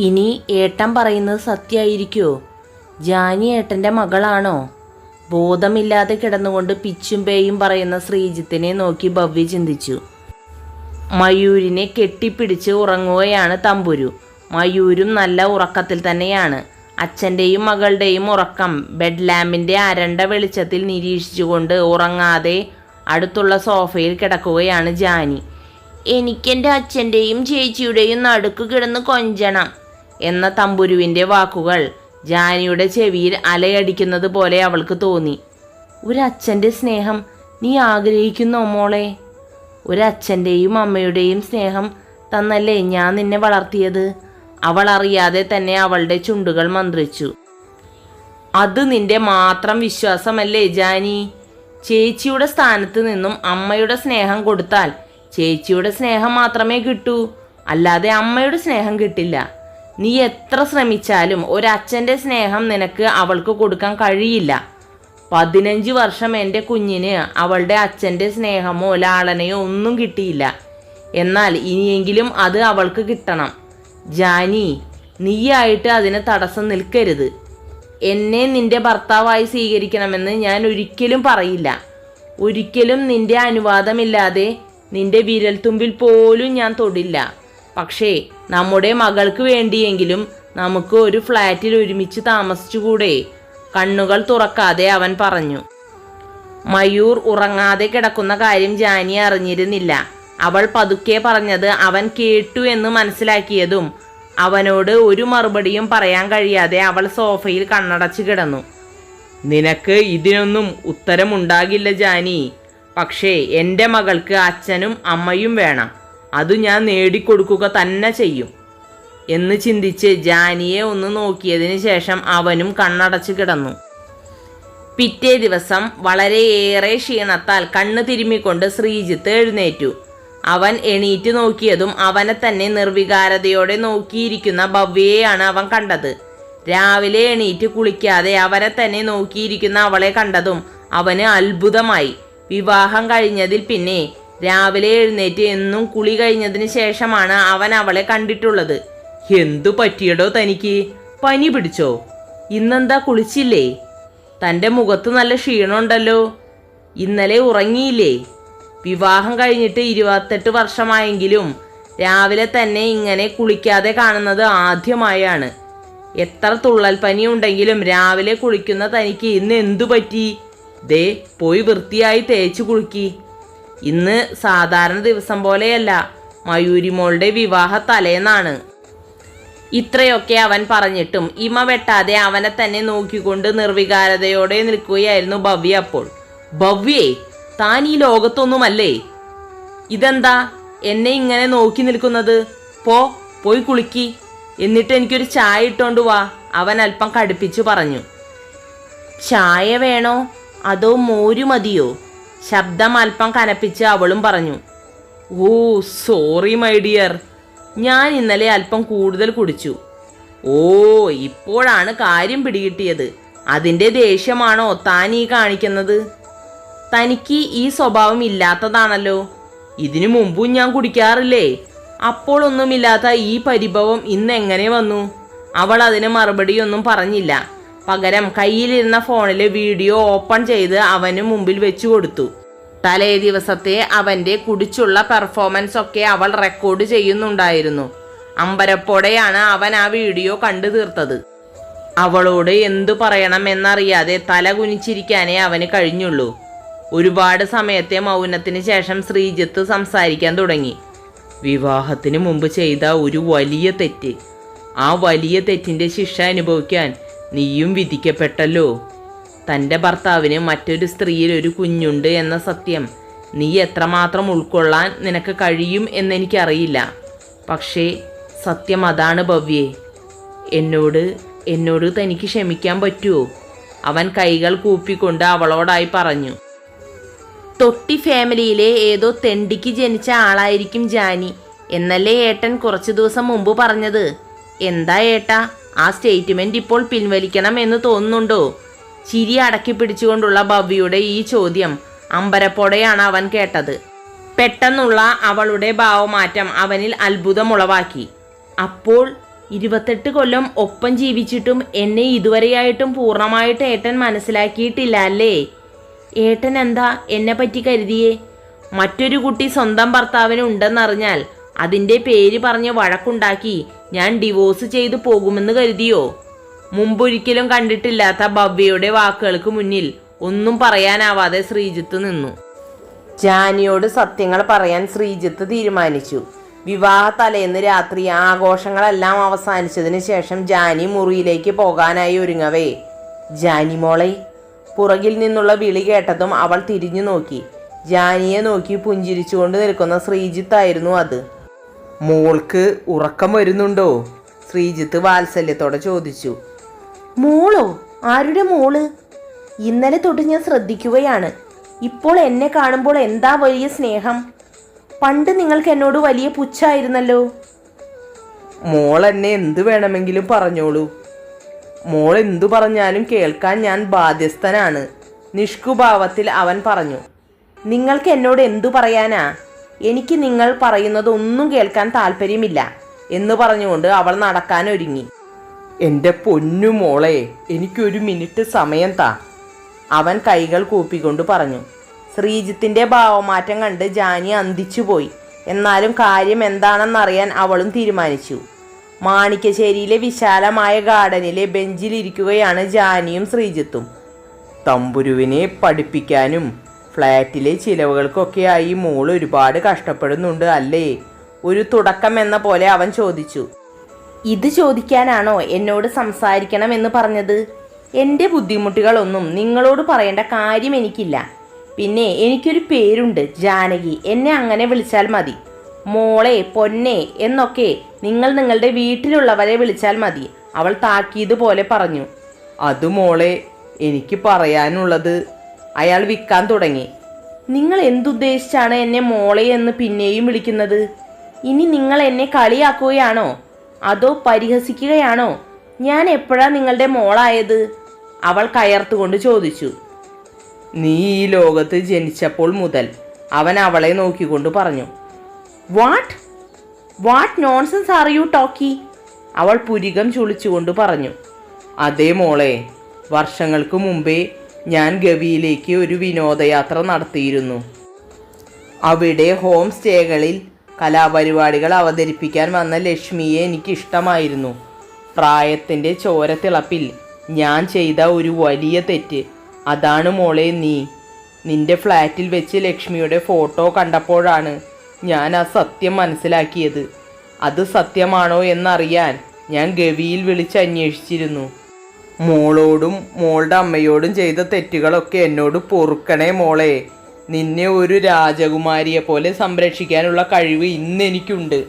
ഇനി ഏട്ടൻ പറയുന്നത് സത്യമായിരിക്കുമോ? ജാനി ഏട്ടൻ്റെ മകളാണോ? ബോധമില്ലാതെ കിടന്നുകൊണ്ട് പിച്ചും പേയും പറയുന്ന ശ്രീജിത്തിനെ നോക്കി ഭവ്യ ചിന്തിച്ചു. മയൂരിനെ കെട്ടിപ്പിടിച്ച് ഉറങ്ങുകയാണ് തമ്പുരു. മയൂരും നല്ല ഉറക്കത്തിൽ തന്നെയാണ്. അച്ഛൻ്റെയും മകളുടെയും ഉറക്കം ബെഡ് ലാമ്പിൻ്റെ അരണ്ട വെളിച്ചത്തിൽ നിരീക്ഷിച്ചുകൊണ്ട് ഉറങ്ങാതെ അടുത്തുള്ള സോഫയിൽ കിടക്കുകയാണ് ജാനി. എനിക്കെൻ്റെ അച്ഛൻ്റെയും ചേച്ചിയുടെയും നടുക്ക് കിടന്ന് കൊഞ്ചണം എന്ന തമ്പുരുവിൻ്റെ വാക്കുകൾ ജാനിയുടെ ചെവിയിൽ അലയടിക്കുന്നത് പോലെ അവൾക്ക് തോന്നി. ഒരച്ഛൻ്റെ സ്നേഹം നീ ആഗ്രഹിക്കുന്നോ മോളെ? ഒരച്ഛൻ്റെയും അമ്മയുടെയും സ്നേഹം തന്നല്ലേ ഞാൻ നിന്നെ വളർത്തിയത്? അവൾ അറിയാതെ തന്നെ അവളുടെ ചുണ്ടുകൾ മന്ത്രിച്ചു. അത് നിന്റെ മാത്രം വിശ്വാസമല്ലേ ജാനി? ചേച്ചിയുടെ സ്ഥാനത്ത് നിന്നും അമ്മയുടെ സ്നേഹം കൊടുത്താൽ ചേച്ചിയുടെ സ്നേഹം മാത്രമേ കിട്ടൂ, അല്ലാതെ അമ്മയുടെ സ്നേഹം കിട്ടില്ല. നീ എത്ര ശ്രമിച്ചാലും ഒരച്ഛൻ്റെ സ്നേഹം നിനക്ക് അവൾക്ക് കൊടുക്കാൻ കഴിയില്ല. 15 വർഷം എൻ്റെ കുഞ്ഞിന് അവളുടെ അച്ഛൻ്റെ സ്നേഹമോ ലാളനയോ ഒന്നും കിട്ടിയില്ല. എന്നാൽ ഇനിയെങ്കിലും അത് അവൾക്ക് കിട്ടണം. ജാനി, നീയായിട്ട് അതിന് തടസ്സം നിൽക്കരുത്. എന്നെ നിന്റെ ഭർത്താവായി സ്വീകരിക്കണമെന്ന് ഞാൻ ഒരിക്കലും പറയില്ല. ഒരിക്കലും നിന്റെ അനുവാദമില്ലാതെ നിന്റെ വിരൽത്തുമ്പിൽ പോലും ഞാൻ തൊടില്ല. പക്ഷേ നമ്മുടെ മകൾക്ക് വേണ്ടിയെങ്കിലും നമുക്ക് ഒരു ഫ്ലാറ്റിൽ ഒരുമിച്ച് താമസിച്ചുകൂടെ? കണ്ണുകൾ തുറക്കാതെ അവൻ പറഞ്ഞു. മയൂർ ഉറങ്ങാതെ കിടക്കുന്ന കാര്യം ജാനി അറിഞ്ഞിരുന്നില്ല. അവൾ പതുക്കെ പറഞ്ഞത് അവൻ കേട്ടു എന്ന് മനസ്സിലാക്കിയതും അവനോട് ഒരു മറുപടിയും പറയാൻ കഴിയാതെ അവൾ സോഫയിൽ കണ്ണടച്ച് കിടന്നു. നിനക്ക് ഇതിനൊന്നും ഉത്തരമുണ്ടാകില്ല ജാനി. പക്ഷേ എൻ്റെ മകൾക്ക് അച്ഛനും അമ്മയും വേണം. അത് ഞാൻ നേടിക്കൊടുക്കുക തന്നെ ചെയ്യും എന്ന് ചിന്തിച്ച് ജാനിയെ ഒന്ന് നോക്കിയതിന് ശേഷം അവനും കണ്ണടച്ച് കിടന്നു. പിറ്റേ ദിവസം വളരെയേറെ ക്ഷീണത്താൽ കണ്ണ് തിരുമ്മിക്കൊണ്ട് ശ്രീജിത്ത് എഴുന്നേറ്റു. അവൻ എണീറ്റ് നോക്കിയതും അവനെ തന്നെ നിർവികാരതയോടെ നോക്കിയിരിക്കുന്ന ഭവ്യയെയാണ് അവൻ കണ്ടത്. രാവിലെ എണീറ്റ് കുളിക്കാതെ അവനെ തന്നെ നോക്കിയിരിക്കുന്ന അവളെ കണ്ടതും അവന് അത്ഭുതമായി. വിവാഹം കഴിഞ്ഞതിൽ പിന്നെ രാവിലെ എഴുന്നേറ്റ് എന്നും കുളി കഴിഞ്ഞതിന് ശേഷമാണ് അവൻ അവളെ കണ്ടിട്ടുള്ളത്. എന്തു പറ്റിയടോ തനിക്ക്? പനി പിടിച്ചോ? ഇന്നെന്താ കുളിച്ചില്ലേ? തൻ്റെ മുഖത്ത് നല്ല ക്ഷീണമുണ്ടല്ലോ. ഇന്നലെ ഉറങ്ങിയില്ലേ? വിവാഹം കഴിഞ്ഞിട്ട് 28 വർഷമായെങ്കിലും രാവിലെ തന്നെ ഇങ്ങനെ കുളിക്കാതെ കാണുന്നത് ആദ്യമായാണ്. എത്ര തുള്ളൽ പനി ഉണ്ടെങ്കിലും രാവിലെ കുളിക്കുന്ന തനിക്ക് ഇന്ന് എന്തു പറ്റി? ദേ പോയി വൃത്തിയായി തേച്ച് കുളിക്കി. ഇന്ന് സാധാരണ ദിവസം പോലെയല്ല, മയൂരിമോളുടെ വിവാഹ തലേന്നാണ്. ഇത്രയൊക്കെ അവൻ പറഞ്ഞിട്ടും ഇമ വെട്ടാതെ അവനെ തന്നെ നോക്കിക്കൊണ്ട് നിർവികാരതയോടെ നിൽക്കുകയായിരുന്നു ഭവ്യ. അപ്പോൾ ഭവ്യേ, താൻ ഈ ലോകത്തൊന്നുമല്ലേ? ഇതെന്താ എന്നെ ഇങ്ങനെ നോക്കി നിൽക്കുന്നത്? പോയി കുളിക്കി, എന്നിട്ട് എനിക്കൊരു ചായ ഇട്ടോണ്ട് വാ, അവൻ അല്പം കടുപ്പിച്ചു പറഞ്ഞു. ചായ വേണോ അതോ മോര് മതിയോ? ശബ്ദം അല്പം കനപ്പിച്ച് അവളും പറഞ്ഞു. ഓ സോറി മൈ ഡിയർ, ഞാൻ ഇന്നലെ അല്പം കൂടുതൽ കുടിച്ചു. ഓ, ഇപ്പോഴാണ് കാര്യം പിടികിട്ടിയത്. അതിൻ്റെ ദേഷ്യമാണോ താൻ ഈ കാണിക്കുന്നത്? തനിക്ക് ഈ സ്വഭാവം ഇല്ലാത്തതാണല്ലോ. ഇതിനു മുമ്പും ഞാൻ കുടിക്കാറില്ലേ? അപ്പോൾ ഒന്നുമില്ലാത്ത ഈ പരിഭവം ഇന്ന് എങ്ങനെ വന്നു? അവൾ അതിന് മറുപടിയൊന്നും പറഞ്ഞില്ല. പകരം കയ്യിലിരുന്ന ഫോണിലെ വീഡിയോ ഓപ്പൺ ചെയ്ത് അവന് മുമ്പിൽ വെച്ചു കൊടുത്തു. തലേ ദിവസത്തെ അവൻ്റെ കുടിച്ചുള്ള പെർഫോമൻസ് ഒക്കെ അവൾ റെക്കോർഡ് ചെയ്യുന്നുണ്ടായിരുന്നു. അമ്പരപ്പോടെയാണ് അവൻ ആ വീഡിയോ കണ്ടു തീർത്തത്. അവളോട് എന്തു പറയണം എന്നറിയാതെ തല കുനിച്ചിരിക്കാനേ അവന് കഴിഞ്ഞുള്ളൂ. ഒരുപാട് സമയത്തെ മൗനത്തിന് ശേഷം ശ്രീജിത്ത് സംസാരിക്കാൻ തുടങ്ങി. വിവാഹത്തിന് മുമ്പ് ചെയ്ത ഒരു വലിയ തെറ്റ്, ആ വലിയ തെറ്റിൻ്റെ ശിക്ഷ അനുഭവിക്കാൻ നീയും വിധിക്കപ്പെട്ടല്ലോ. തൻ്റെ ഭർത്താവിന് മറ്റൊരു സ്ത്രീയിൽ ഒരു കുഞ്ഞുണ്ട് എന്ന സത്യം നീ എത്രമാത്രം ഉൾക്കൊള്ളാൻ നിനക്ക് കഴിയും എന്നെനിക്കറിയില്ല. പക്ഷേ സത്യം അതാണ് ഭവ്യേ. എന്നോട് തനിക്ക് ക്ഷമിക്കാൻ പറ്റുമോ? അവൻ കൈകൾ കൂപ്പിക്കൊണ്ട് അവളോടായി പറഞ്ഞു. തൊട്ടി ഫാമിലിയിലെ ഏതോ തെണ്ടിക്ക് ജനിച്ച ആളായിരിക്കും ജാനി എന്നല്ലേ ഏട്ടൻ കുറച്ചു ദിവസം മുമ്പ് പറഞ്ഞത്? എന്താ ഏട്ടാ, ആ സ്റ്റേറ്റ്മെന്റ് ഇപ്പോൾ പിൻവലിക്കണം എന്ന് തോന്നുന്നുണ്ടോ? ചിരി അടക്കി പിടിച്ചുകൊണ്ടുള്ള ഭവ്യയുടെ ഈ ചോദ്യം അമ്പരപ്പോടെയാണ് അവൻ കേട്ടത്. പെട്ടെന്നുള്ള അവളുടെ ഭാവമാറ്റം അവനിൽ അത്ഭുതമുളവാക്കി. അപ്പോൾ 28 കൊല്ലം ഒപ്പം ജീവിച്ചിട്ടും എന്നെ ഇതുവരെയായിട്ടും പൂർണ്ണമായിട്ട് ഏട്ടൻ മനസ്സിലാക്കിയിട്ടില്ല അല്ലേ? ഏട്ടൻ എന്താ എന്നെ പറ്റി കരുതിയേ? മറ്റൊരു കുട്ടി സ്വന്തം ഭർത്താവിന് ഉണ്ടെന്നറിഞ്ഞാൽ അതിൻ്റെ പേര് പറഞ്ഞ് വഴക്കുണ്ടാക്കി ഞാൻ ഡിവോഴ്സ് ചെയ്തു പോകുമെന്ന് കരുതിയോ? മുമ്പൊരിക്കലും കണ്ടിട്ടില്ലാത്ത ഭവ്യയുടെ വാക്കുകൾക്ക് മുന്നിൽ ഒന്നും പറയാനാവാതെ ശ്രീജിത്ത് നിന്നു. ജാനിയോട് സത്യങ്ങൾ പറയാൻ ശ്രീജിത്ത് തീരുമാനിച്ചു. വിവാഹ തലേന്ന് രാത്രി ആഘോഷങ്ങളെല്ലാം അവസാനിച്ചതിന് ശേഷം ജാനി മുറിയിലേക്ക് പോകാനായി ഒരുങ്ങവേ, ജാനി മോളെ, പുറകിൽ നിന്നുള്ള വിളി കേട്ടതും അവൾ തിരിഞ്ഞു നോക്കി. ജാനിയെ നോക്കി പുഞ്ചിരിച്ചുകൊണ്ട് നിൽക്കുന്ന ശ്രീജിത്തായിരുന്നു അത്. മോൾക്ക് ഉറക്കം വരുന്നുണ്ടോ? ശ്രീജിത്ത് വാത്സല്യത്തോടെ ചോദിച്ചു. മോളോ? ആരുടെ മോള്? ഇന്നലെ തൊട്ട് ഞാൻ ശ്രദ്ധിക്കുകയാണ്. ഇപ്പോൾ എന്നെ കാണുമ്പോൾ എന്താ വലിയ സ്നേഹം? പണ്ട് നിങ്ങൾക്ക് എന്നോട് വലിയ പുച്ഛായിരുന്നല്ലോ. മോൾ എന്നെ എന്ത് വേണമെങ്കിലും പറഞ്ഞോളൂ. മോൾ എന്തു പറഞ്ഞാലും കേൾക്കാൻ ഞാൻ ബാധ്യസ്ഥനാണ്, നിഷ്കുഭാവത്തിൽ അവൻ പറഞ്ഞു. നിങ്ങൾക്ക് എന്നോട് എന്തു പറയാനാ? എനിക്ക് നിങ്ങൾ പറയുന്നതൊന്നും കേൾക്കാൻ താല്പര്യമില്ല എന്ന് പറഞ്ഞുകൊണ്ട് അവൾ നടക്കാൻ ഒരുങ്ങി. എൻ്റെ പൊന്നു മോളെ, എനിക്കൊരു മിനിറ്റ് സമയം താ, അവൻ കൈകൾ കൂപ്പിക്കൊണ്ട് പറഞ്ഞു. ശ്രീജിത്തിൻ്റെ ഭാവമാറ്റം കണ്ട് ജാനി അന്തിച്ചുപോയി. എന്നാലും കാര്യം എന്താണെന്നറിയാൻ അവളും തീരുമാനിച്ചു. മാണിക്കശ്ശേരിയിലെ വിശാലമായ ഗാർഡനിലെ ബെഞ്ചിലിരിക്കുകയാണ് ജാനിയും ശ്രീജിത്തും. തമ്പുരുവിനെ പഠിപ്പിക്കാനും ഫ്ലാറ്റിലെ ചിലവുകൾക്കൊക്കെയായി മോൾ ഒരുപാട് കഷ്ടപ്പെടുന്നുണ്ട് അല്ലേ? ഒരു തുടക്കം എന്ന പോലെ അവൻ ചോദിച്ചു. ഇത് ചോദിക്കാനാണോ എന്നോട് സംസാരിക്കണമെന്ന് പറഞ്ഞത്? എൻ്റെ ബുദ്ധിമുട്ടുകളൊന്നും നിങ്ങളോട് പറയേണ്ട കാര്യം എനിക്കില്ല. പിന്നെ എനിക്കൊരു പേരുണ്ട്, ജാനകി. എന്നെ അങ്ങനെ വിളിച്ചാൽ മതി. മോളെ, പൊന്നെ എന്നൊക്കെ നിങ്ങൾ നിങ്ങളുടെ വീട്ടിലുള്ളവരെ വിളിച്ചാൽ മതി, അവൾ താക്കീത് പോലെ പറഞ്ഞു. അത് മോളെ, എനിക്ക് പറയാനുള്ളത്. അയാൾ വിൽക്കാൻ തുടങ്ങി. നിങ്ങൾ എന്തുദ്ദേശിച്ചാണ് എന്നെ മോളെ എന്ന് പിന്നെയും വിളിക്കുന്നത്? ഇനി നിങ്ങൾ എന്നെ കളിയാക്കുകയാണോ അതോ പരിഹസിക്കുകയാണോ? ഞാൻ എപ്പോഴാ നിങ്ങളുടെ മോളായത്? അവൾ കയർത്തുകൊണ്ട് ചോദിച്ചു. നീ ഈ ലോകത്ത് ജനിച്ചപ്പോൾ മുതൽ, അവൻ അവളെ നോക്കിക്കൊണ്ട് പറഞ്ഞു. What nonsense are you talkie? അവൾ പുരികം ചുളിച്ചുകൊണ്ട് പറഞ്ഞു. അതേ മോളെ, വർഷങ്ങൾക്ക് മുമ്പേ ഞാൻ ഗവിയിലേക്ക് ഒരു വിനോദയാത്ര നടത്തിയിരുന്നു. അവിടെ ഹോം സ്റ്റേകളിൽ കലാപരിപാടികൾ അവതരിപ്പിക്കാൻ വന്ന ലക്ഷ്മിയെ എനിക്കിഷ്ടമായിരുന്നു. പ്രായത്തിൻ്റെ ചോരത്തിളപ്പിൽ ഞാൻ ചെയ്ത ഒരു വലിയ തെറ്റ് അതാണ് മോളെ. നിന്റെ ഫ്ലാറ്റിൽ വെച്ച് ലക്ഷ്മിയുടെ ഫോട്ടോ കണ്ടപ്പോഴാണ് ഞാൻ ആ സത്യം മനസ്സിലാക്കിയത്. അത് സത്യമാണോ എന്നറിയാൻ ഞാൻ ഗവിയിൽ വിളിച്ചന്വേഷിച്ചിരുന്നു. മോളോടും മോളുടെ അമ്മയോടും ചെയ്ത തെറ്റുകളൊക്കെ എന്നോട് പൊറുക്കണേ മോളെ. നിന്നെ ഒരു രാജകുമാരിയെ പോലെ സംരക്ഷിക്കാനുള്ള കഴിവ് ഇന്നെനിക്കുണ്ട്.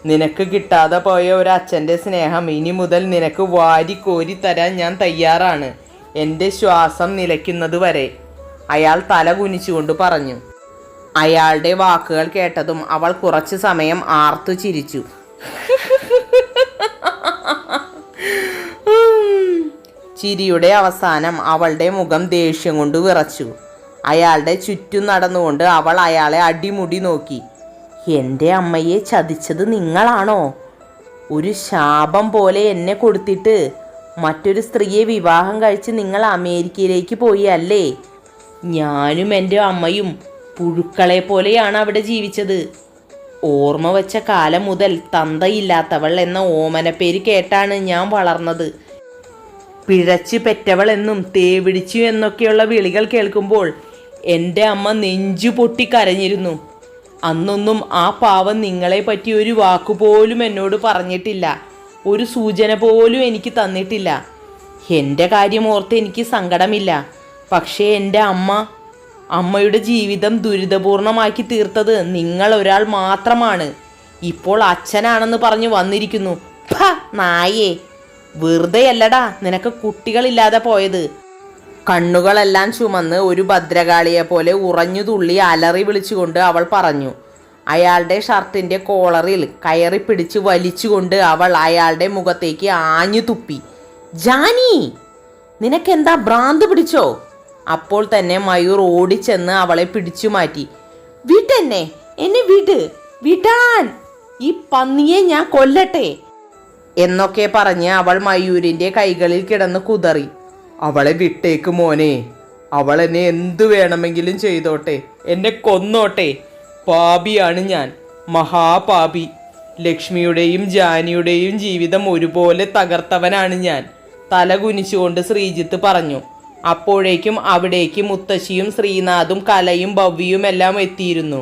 നിനക്ക് കിട്ടാതെ പോയ ഒരു അച്ഛൻ്റെ സ്നേഹം ഇനി മുതൽ നിനക്ക് വാരിക്കോരി തരാൻ ഞാൻ തയ്യാറാണ്, എൻ്റെ ശ്വാസം നിലയ്ക്കുന്നത് വരെ, അയാൾ തല കുനിച്ചുകൊണ്ട് പറഞ്ഞു. അയാളുടെ വാക്കുകൾ കേട്ടതും അവൾ കുറച്ചു സമയം ആർത്തു ചിരിച്ചു. ചിരിയുടെ അവസാനം അവളുടെ മുഖം ദേഷ്യം കൊണ്ട് വിറച്ചു. അയാളുടെ ചുറ്റും നടന്നുകൊണ്ട് അവൾ അയാളെ അടിമുടി നോക്കി. എൻ്റെ അമ്മയെ ചതിച്ചത് നിങ്ങളാണോ? ഒരു ശാപം പോലെ എന്നെ കൊടുത്തിട്ട് മറ്റൊരു സ്ത്രീയെ വിവാഹം കഴിച്ച് നിങ്ങൾ അമേരിക്കയിലേക്ക് പോയി അല്ലേ? ഞാനും എൻ്റെ അമ്മയും പുഴുക്കളെ പോലെയാണ് അവിടെ ജീവിച്ചത്. ഓർമ്മ വെച്ച കാലം മുതൽ തന്തയില്ലാത്തവൾ എന്ന ഓമനപ്പേര് കേട്ടാണ് ഞാൻ വളർന്നത്. പിഴച്ചു പെറ്റവൾ എന്നും തേവിടിച്ചു എന്നൊക്കെയുള്ള വിളികൾ കേൾക്കുമ്പോൾ എൻ്റെ അമ്മ നെഞ്ചു പൊട്ടി കരഞ്ഞിരുന്നു. അന്നൊന്നും ആ പാവം നിങ്ങളെ പറ്റി ഒരു വാക്കുപോലും എന്നോട് പറഞ്ഞിട്ടില്ല, ഒരു സൂചന പോലും എനിക്ക് തന്നിട്ടില്ല. എൻ്റെ കാര്യം ഓർത്ത് എനിക്ക് സങ്കടമില്ല. പക്ഷേ എൻ്റെ അമ്മയുടെ ജീവിതം ദുരിതപൂർണമാക്കി തീർത്തത് നിങ്ങൾ ഒരാൾ മാത്രമാണ്. ഇപ്പോൾ അച്ഛനാണെന്ന് പറഞ്ഞു വന്നിരിക്കുന്നു. നായേ, വെറുതെയല്ലടാ നിനക്ക് കുട്ടികളില്ലാതെ പോയത്. കണ്ണുകളെല്ലാം ചുമന്ന് ഒരു ഭദ്രകാളിയെ പോലെ ഉറഞ്ഞു തുള്ളി അലറി വിളിച്ചുകൊണ്ട് അവൾ പറഞ്ഞു. അയാളുടെ ഷർട്ടിൻ്റെ കോളറിൽ കയറി പിടിച്ച് വലിച്ചുകൊണ്ട് അവൾ അയാളുടെ മുഖത്തേക്ക് ആഞ്ഞു തുപ്പി. ജാനി, നിനക്കെന്താ ഭ്രാന്ത് പിടിച്ചോ? അപ്പോൾ തന്നെ മയൂർ ഓടിച്ചെന്ന് അവളെ പിടിച്ചു മാറ്റി. വിട്ടെന്നെ, എന്നെ വിടാൻ, ഈ പന്നിയെ ഞാൻ കൊല്ലട്ടെ. എന്നൊക്കെ പറഞ്ഞ് അവൾ മയൂരിന്റെ കൈകളിൽ കിടന്ന് കുതറി. അവളെ വിട്ടേക്ക് മോനെ, അവൾ എന്നെ എന്തു വേണമെങ്കിലും ചെയ്തോട്ടെ, എന്നെ കൊന്നോട്ടെ. പാപിയാണ് ഞാൻ, മഹാപാപി. ലക്ഷ്മിയുടെയും ജാനിയുടെയും ജീവിതം ഒരുപോലെ തകർത്തവനാണ് ഞാൻ, തല കുനിച്ചുകൊണ്ട് ശ്രീജിത്ത് പറഞ്ഞു. അപ്പോഴേക്കും അവിടേക്ക് മുത്തശ്ശിയും ശ്രീനാഥും കലയും ഭവ്യയും എല്ലാം എത്തിയിരുന്നു.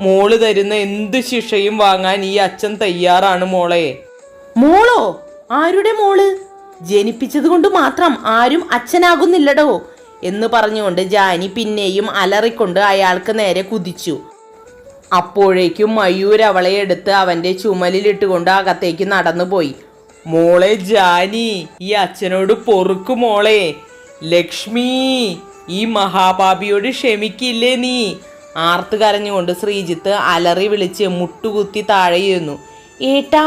മോള് തരുന്ന എന്ത് ശിക്ഷയും വാങ്ങാൻ ഈ അച്ഛൻ തയ്യാറാണ് മോളെ. മോളോ? ആരുടെ മോള്? ജനിപ്പിച്ചത് കൊണ്ട് മാത്രം ആരും അച്ഛനാകുന്നില്ലടോ എന്ന് പറഞ്ഞുകൊണ്ട് ജാനി പിന്നെയും അലറിക്കൊണ്ട് അയാൾക്ക് നേരെ കുതിച്ചു. അപ്പോഴേക്കും മയൂർ അവളെ എടുത്ത് അവന്റെ ചുമലിലിട്ടുകൊണ്ട് അകത്തേക്ക് നടന്നുപോയി. മോളെ ജാനി, ഈ അച്ഛനോട് പൊറുക്കു മോളെ. ലക്ഷ്മി, ഈ മഹാപാപിയോട് ക്ഷമിക്കില്ലേ നീ? ആർത്ത് കരഞ്ഞുകൊണ്ട് ശ്രീജിത്ത് അലറി വിളിച്ച് മുട്ടുകുത്തി താഴെയിരുന്നു. ഏട്ടാ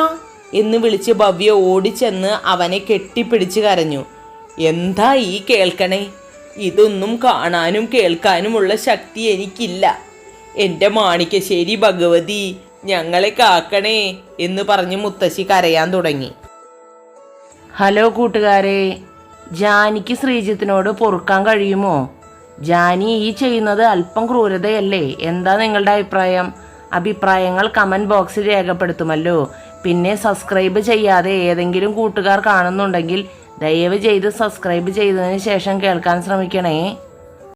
എന്ന് വിളിച്ച് ഭവ്യ ഓടിച്ചെന്ന് അവനെ കെട്ടിപ്പിടിച്ച് കരഞ്ഞു. എന്താ ഈ കേൾക്കണേ? ഇതൊന്നും കാണാനും കേൾക്കാനുമുള്ള ശക്തി എനിക്കില്ല. എൻ്റെ മാണിക്കശ്ശേരി ഭഗവതി, ഞങ്ങളെ കാക്കണേ എന്ന് പറഞ്ഞ് മുത്തശ്ശി കരയാൻ തുടങ്ങി. ഹലോ കൂട്ടുകാരെ, ജാനിക്ക് ശ്രീജിത്തിനോട് പൊറുക്കാൻ കഴിയുമോ? ജാനി ഈ ചെയ്യുന്നത് അല്പം ക്രൂരതയല്ലേ? എന്താ നിങ്ങളുടെ അഭിപ്രായങ്ങൾ കമൻറ്റ് ബോക്സിൽ രേഖപ്പെടുത്തുമല്ലോ. പിന്നെ സബ്സ്ക്രൈബ് ചെയ്യാതെ ഏതെങ്കിലും കൂട്ടുകാർ കാണുന്നുണ്ടെങ്കിൽ ദയവ് ചെയ്ത് സബ്സ്ക്രൈബ് ചെയ്തതിന് ശേഷം കേൾക്കാൻ ശ്രമിക്കണേ.